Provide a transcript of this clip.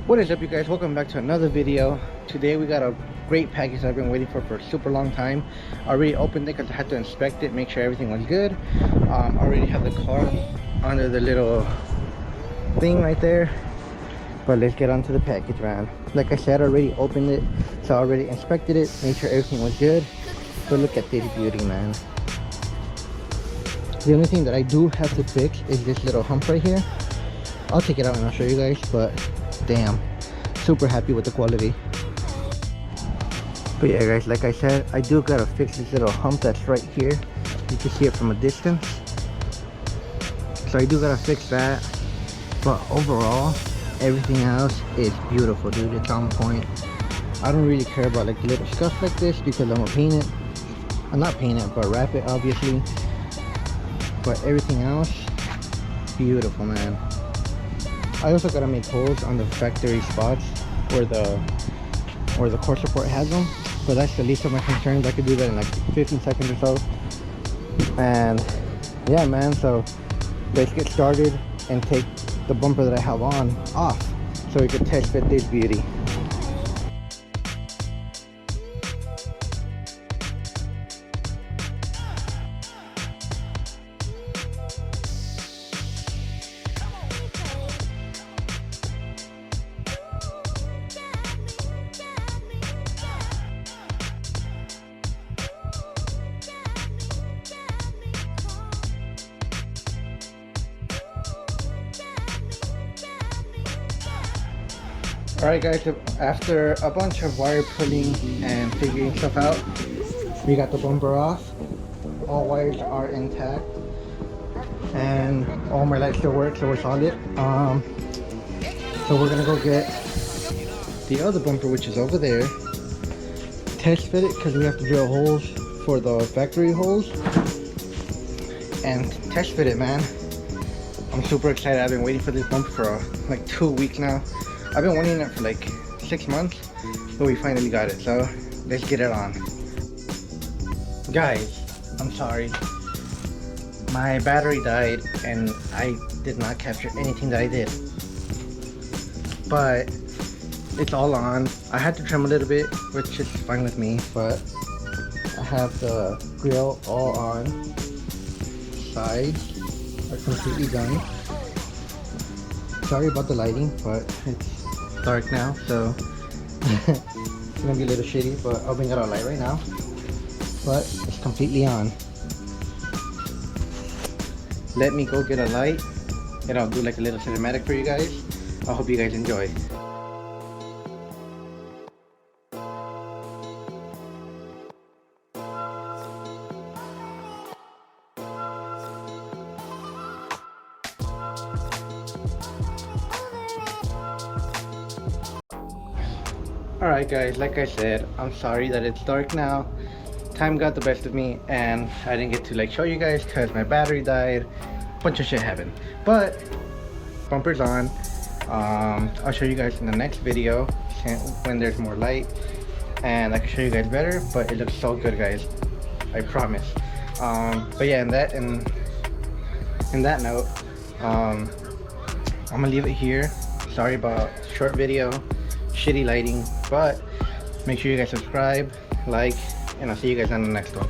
What is up, you guys? Welcome back to another video. Today we got a great package that I've been waiting for a super long time. I already opened it because I had to inspect it, make sure everything was good. I already have the car under the little thing right there, but let's get onto the package, man. Like I said, I already opened it, so I already inspected it, made sure everything was good. But look at this beauty, man. The only thing that I do have to fix is this little hump right here. I'll take it out and I'll show you guys, but damn, super happy with the quality. But yeah guys, like I said, I do gotta fix this little hump that's right here. You can see it from a distance, so I do gotta fix that. But overall, everything else is beautiful, dude. It's on point. I don't really care about like little stuff like this because I'm gonna paint it. I'm not paint it, but wrap it obviously. But everything else, beautiful, man. I also gotta make holes on the factory spots where the core support has them, but that's the least of my concerns. I could do that in like 15 seconds or so. And yeah, man, so let's get started and take the bumper that I have on off so we can test fit this beauty. Alright guys, after a bunch of wire pulling and figuring stuff out, we got the bumper off. All wires are intact and all my lights still work, so we're solid. So we're gonna go get the other bumper, which is over there, test fit it because we have to drill holes for the factory holes, and test fit it, man. I'm super excited. I've been waiting for this bumper for like 2 weeks now. I've been wanting it for like 6 months, but we finally got it, so let's get it on. Guys, I'm sorry. My battery died and I did not capture anything that I did. But it's all on. I had to trim a little bit, which is fine with me, but I have the grill all on. Sides are completely done. Sorry about the lighting, but it's dark now, so it's gonna be a little shitty, but I'll bring it out light right now. But it's completely on. Let me go get a light and I'll do like a little cinematic for you guys. I hope you guys enjoy. Alright guys, like I said, I'm sorry that it's dark now. Time got the best of me and I didn't get to like show you guys because my battery died. Bunch of shit happened. But bumper's on. I'll show you guys in the next video when there's more light and I can show you guys better, but it looks so good, guys. I promise. But yeah, in that note, I'm gonna leave it here. Sorry about short video, shitty lighting, but make sure you guys subscribe, like, and I'll see you guys on the next one.